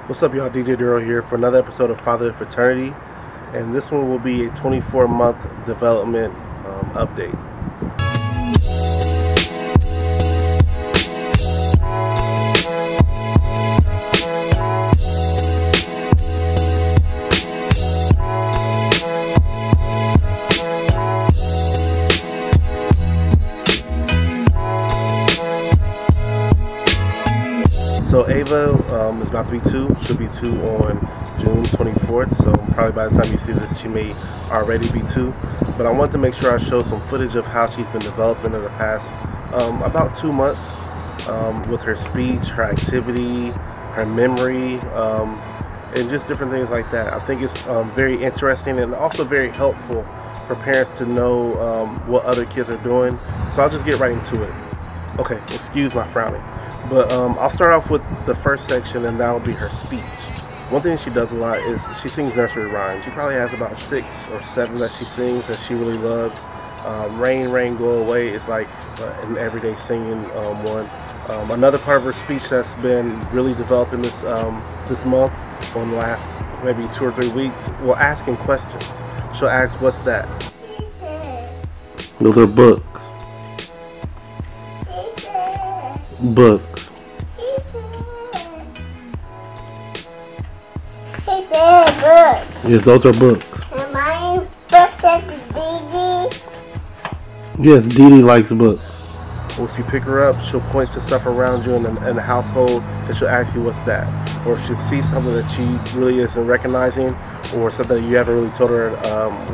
What's up, y'all? DJDURL here for another episode of Fatherhood Fraternity, and this one will be a 24-month development update. So Ava is about to be 2. She'll be 2 on June 24th. So probably by the time you see this, she may already be 2. But I wanted to make sure I show some footage of how she's been developing in the past about 2 months with her speech, her activity, her memory, and just different things like that. I think it's very interesting and also very helpful for parents to know what other kids are doing. So I'll just get right into it. Okay, excuse my frowning. But I'll start off with the first section, and that'll be her speech. One thing she does a lot is she sings nursery rhymes. She probably has about 6 or 7 that she sings that she really loves. Rain, Rain, Go Away is like an everyday singing one. Another part of her speech that's been really developing this month, on the last maybe 2 or 3 weeks, well, asking questions. She'll ask, "What's that?" Those are books. Books. Yes, those are books. Am I books at Dee? Yes, Dee Dee likes books. Well, if you pick her up, she'll point to stuff around you in the household, and she'll ask you, "What's that?" Or if she'll see something that she really isn't recognizing, or something that you haven't really told her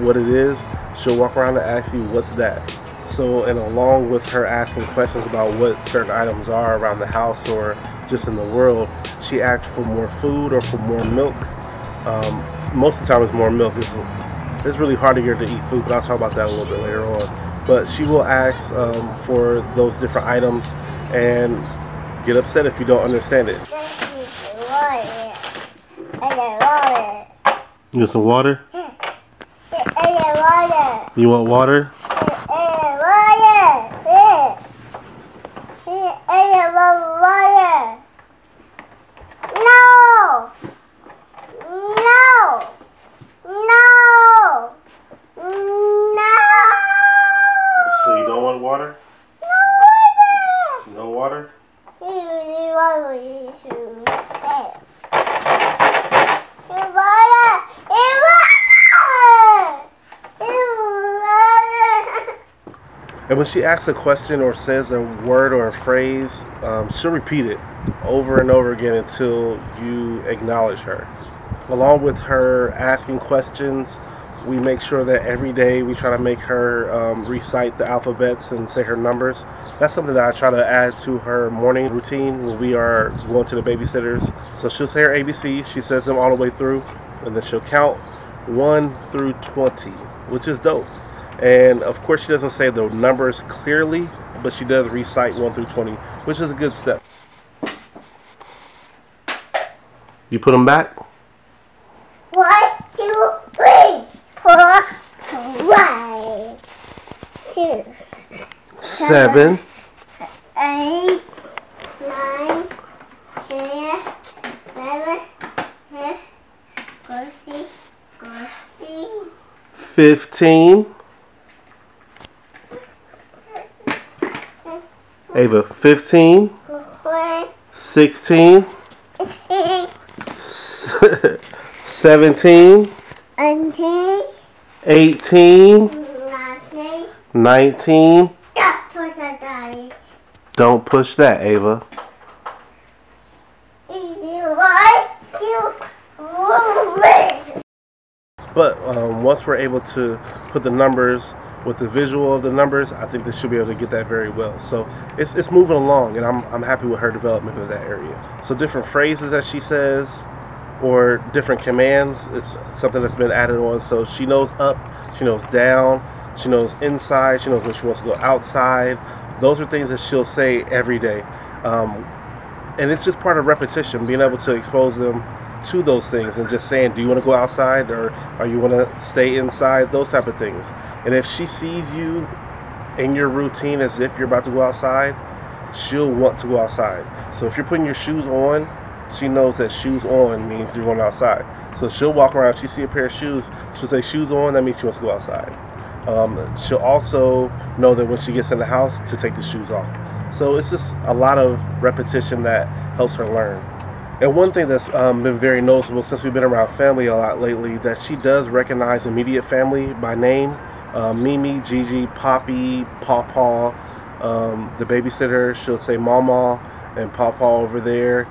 what it is, she'll walk around and ask you, "What's that?" So, and along with her asking questions about what certain items are around the house or just in the world, she asks for more food or for more milk. Most of the time it's more milk. It's really hard to get her to eat food, but I'll talk about that a little bit later on. But she will ask for those different items and get upset if you don't understand it. You want some water? You want water? Water? No water? And when she asks a question or says a word or a phrase, she'll repeat it over and over again until you acknowledge her. Along with her asking questions, we make sure that every day we try to make her recite the alphabets and say her numbers. That's something that I try to add to her morning routine when we are going to the babysitters. So she'll say her ABCs, she says them all the way through, and then she'll count 1 through 20, which is dope. And of course she doesn't say the numbers clearly, but she does recite 1 through 20, which is a good step. You put them back? 1, 2, 3, 4, 5, 6, 7, 8, 9, 10, 11, 12, 13, 15. Ava, 15, 16, 17, 18, 19. Don't push that, Ava. But once we're able to put the numbers with the visual of the numbers, I think they should be able to get that very well. So it's moving along, and I'm happy with her development in that area. So different phrases that she says, or different commands, is something that's been added on. So she knows up, she knows down, she knows inside, she knows when she wants to go outside. Those are things that she'll say every day. And it's just part of repetition, being able to expose them to those things and just saying, do you want to go outside, or you want to stay inside, those type of things. And if she sees you in your routine as if you're about to go outside, she'll want to go outside. So if you're putting your shoes on she knows that shoes on means you're going outside. So she'll walk around, if she see a pair of shoes, she'll say shoes on, that means she wants to go outside. She'll also know that when she gets in the house to take the shoes off. So it's just a lot of repetition that helps her learn. And one thing that's been very noticeable since we've been around family a lot lately, that she does recognize immediate family by name. Mimi, Gigi, Poppy, Pawpaw, the babysitter, she'll say Mama and Pawpaw over there.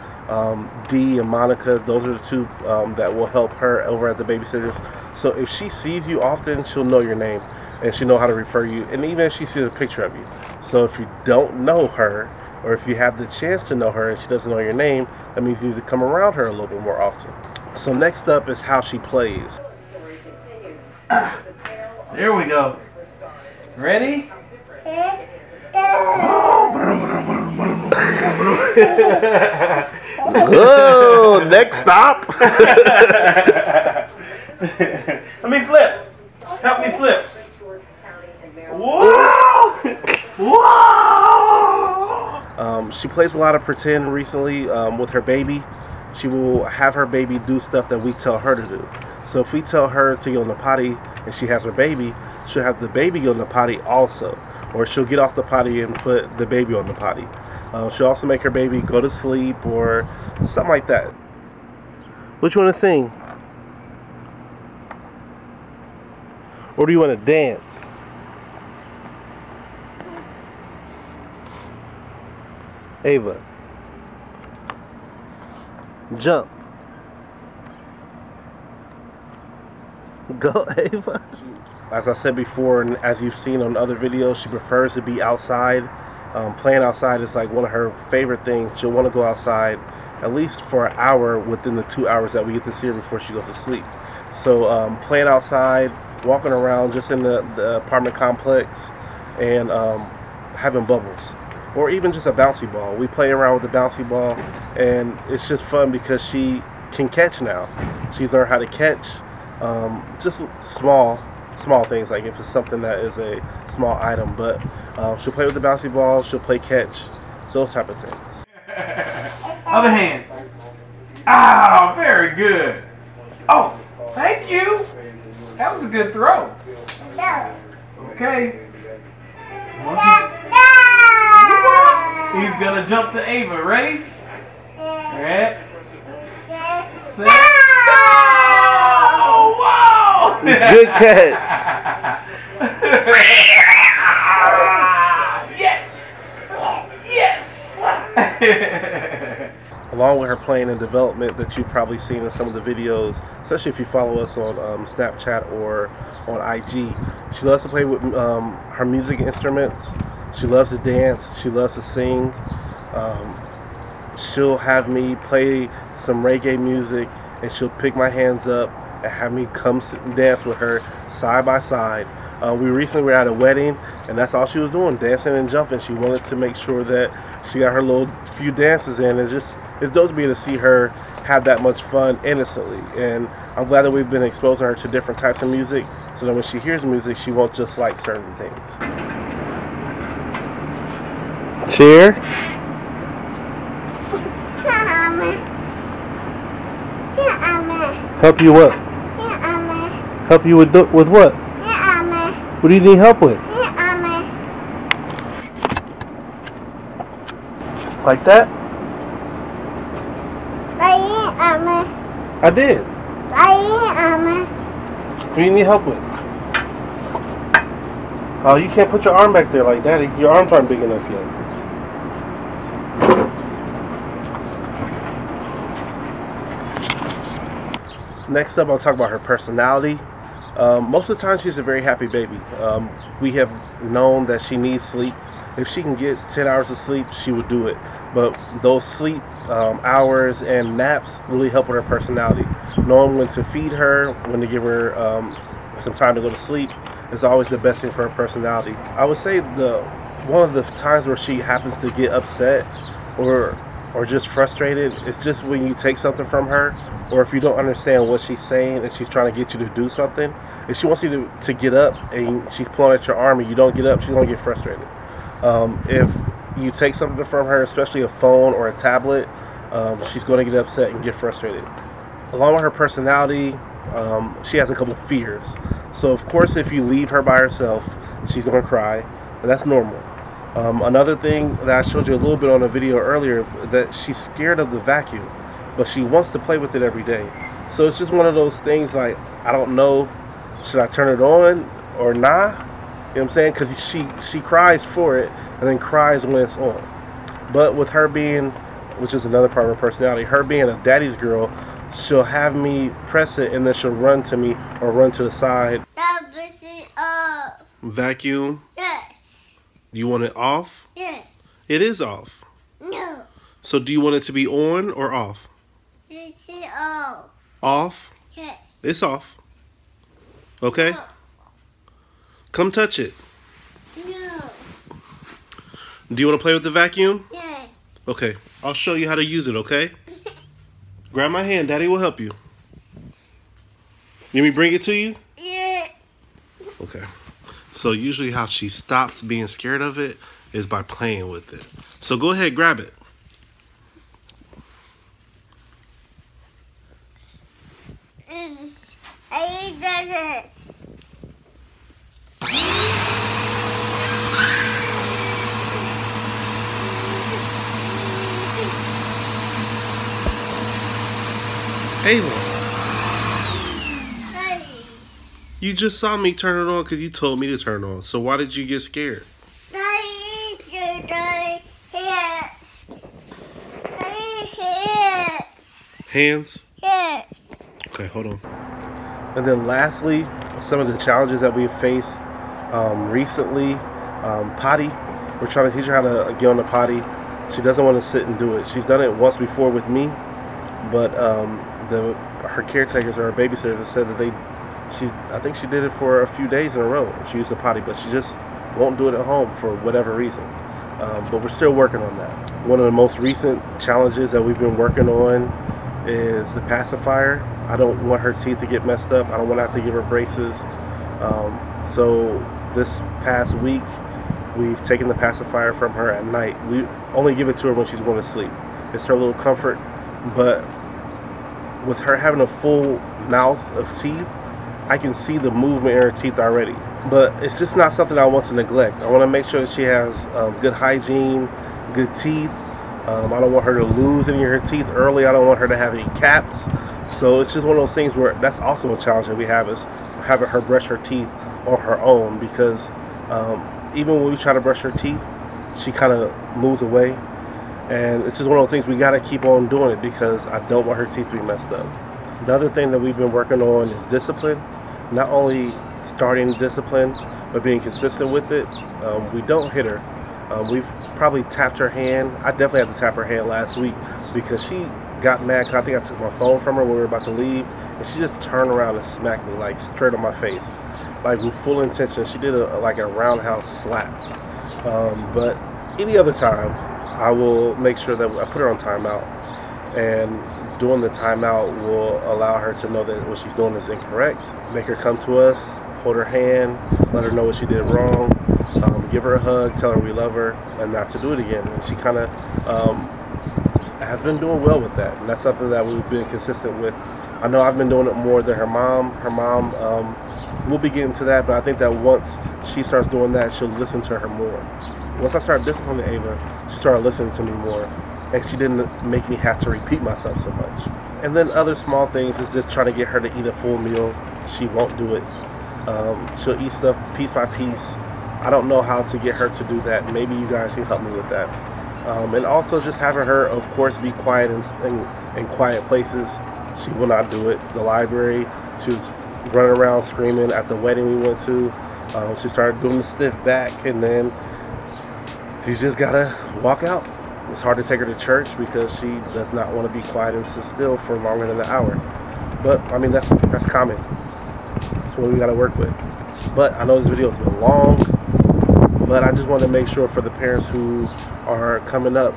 Dee and Monica, those are the two that will help her over at the babysitters. So if she sees you often, she'll know your name and she'll know how to refer you, and even if she sees a picture of you. So if you don't know her, or if you have the chance to know her and she doesn't know your name, that means you need to come around her a little bit more often. So next up is how she plays. There we go. Ready? Oh, next stop. Let me flip. Help me flip. Whoa! Whoa! She plays a lot of pretend recently with her baby. She will have her baby do stuff that we tell her to do. So if we tell her to go in the potty and she has her baby, she'll have the baby go in the potty also. Or she'll get off the potty and put the baby on the potty. She'll also make her baby go to sleep or something like that. What you want to sing? Or do you want to dance? Ava. Jump. Go, Ava. As I said before, and as you've seen on other videos, she prefers to be outside. Playing outside is like one of her favorite things. She'll want to go outside at least for an hour within the 2 hours that we get to see her before she goes to sleep. So playing outside, walking around just in the apartment complex, and having bubbles. Or even just a bouncy ball. We play around with the bouncy ball, and it's just fun because she can catch now. She's learned how to catch just small things, like if it's something that is a small item. But she'll play with the bouncy ball, she'll play catch, those type of things. Other hand. Ah, very good. Oh, thank you. That was a good throw. Okay. He's gonna jump to Ava. Ready? Set. Set. Oh, wow! Good catch. Yes! Yes! Along with her playing and development that you've probably seen in some of the videos, especially if you follow us on Snapchat or on IG, she loves to play with her music instruments. She loves to dance. She loves to sing. She'll have me play some reggae music, and she'll pick my hands up and have me come sit and dance with her side by side. We recently were at a wedding, and that's all she was doing, dancing and jumping. She wanted to make sure that she got her little few dances in. It's dope to be able to see her have that much fun innocently, and I'm glad that we've been exposing her to different types of music, so that when she hears music, she won't just like certain things. Chair. Help you what? Help you with what? What do you need help with? Like that? I did. What do you need help with? Oh, you can't put your arm back there like Daddy. Your arms aren't big enough yet. Next up, I'll talk about her personality. Most of the time, she's a very happy baby. We have known that she needs sleep. If she can get 10 hours of sleep, she would do it. But those sleep hours and naps really help with her personality. Knowing when to feed her, when to give her some time to go to sleep, is always the best thing for her personality. I would say one of the times where she happens to get upset or just frustrated is just when you take something from her, or if you don't understand what she's saying and she's trying to get you to do something. If she wants you to get up and she's pulling at your arm and you don't get up, she's going to get frustrated. If you take something from her, especially a phone or a tablet, she's going to get upset and get frustrated. Along with her personality, she has a couple of fears. So of course, if you leave her by herself, she's going to cry, and that's normal. Another thing that I showed you a little bit on a video earlier, that she's scared of the vacuum, but she wants to play with it every day. So it's just one of those things, like, I don't know, should I turn it on or not? You know what I'm saying? Because she cries for it and then cries when it's on. But with her being, which is another part of her personality, her being a daddy's girl, she'll have me press it and then she'll run to me or run to the side. That is off. Vacuum? Yes. You want it off? Yes. It is off. No. So do you want it to be on or off? This is off. Off? Yes. It's off. Okay? No. Come touch it. No. Do you want to play with the vacuum? Yes. Okay. I'll show you how to use it, okay? Grab my hand. Daddy will help you. Let me bring it to you? Yeah. Okay. So usually how she stops being scared of it is by playing with it. So go ahead, grab it. I did it. Ava, Daddy. you just saw me turn it on because you told me to turn it on. So why did you get scared? Daddy, Daddy, yes. Daddy, yes. Hands? Yes. Okay, hold on. And then lastly, some of the challenges that we've faced recently, potty. We're trying to teach her how to get on the potty. She doesn't want to sit and do it. She's done it once before with me, but her caretakers or her babysitters have said that I think she did it for a few days in a row. She used the potty, but she just won't do it at home for whatever reason. But we're still working on that. One of the most recent challenges that we've been working on is the pacifier. I don't want her teeth to get messed up. I don't want to have to give her braces. So this past week, we've taken the pacifier from her at night. We only give it to her when she's going to sleep. It's her little comfort, but with her having a full mouth of teeth, I can see the movement in her teeth already. But it's just not something I want to neglect. I want to make sure that she has good hygiene, good teeth. I don't want her to lose any of her teeth early. I don't want her to have any caps. So it's just one of those things where that's also a challenge that we have, is having her brush her teeth on her own, because even when we try to brush her teeth, she kind of moves away. And it's just one of those things, we got to keep on doing it because I don't want her teeth to be messed up. Another thing that we've been working on is discipline. Not only starting discipline, but being consistent with it. We don't hit her. We've probably tapped her hand. I definitely had to tap her hand last week because she got mad because I think I took my phone from her when we were about to leave, and she just turned around and smacked me, like, straight on my face, like with full intention. She did like a roundhouse slap. But any other time, I will make sure that I put her on timeout, and doing the timeout will allow her to know that what she's doing is incorrect. Make her come to us, hold her hand, let her know what she did wrong, give her a hug, tell her we love her, and not to do it again. And she kind of has been doing well with that, and that's something that we've been consistent with. I know I've been doing it more than her mom. Her mom, we'll be getting to that, but I think that once she starts doing that, she'll listen to her more. Once I started disciplining Ava, she started listening to me more, and she didn't make me have to repeat myself so much. And then other small things is just trying to get her to eat a full meal. She won't do it. She'll eat stuff piece by piece. I don't know how to get her to do that. Maybe you guys can help me with that. And also just having her, of course, be quiet in quiet places. She will not do it. The library, she was running around screaming at the wedding we went to. She started doing the stiff back, and then she's just gotta walk out. It's hard to take her to church because she does not want to be quiet and sit still for longer than an hour. But I mean, that's common. That's what we gotta work with. But I know this video has been long, but I just want to make sure for the parents who are coming up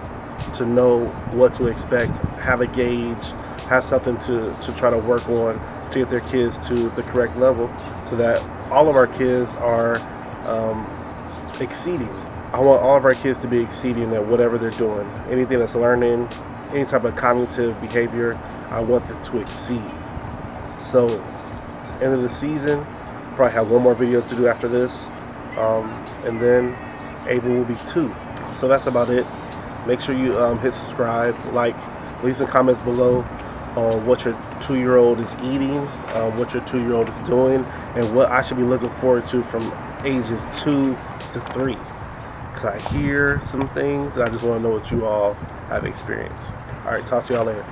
to know what to expect, have a gauge, have something to try to work on to get their kids to the correct level, so that all of our kids are exceeding. I want all of our kids to be exceeding at whatever they're doing. Anything that's learning, any type of cognitive behavior, I want it to exceed. So it's the end of the season. Probably have one more video to do after this, and then Ava will be 2. So that's about it. Make sure you hit subscribe, like, leave some comments below on what your 2-year-old is eating, what your 2-year-old is doing, and what I should be looking forward to from ages 2 to 3. Because I hear some things and I just want to know what you all have experienced. Alright, talk to y'all later.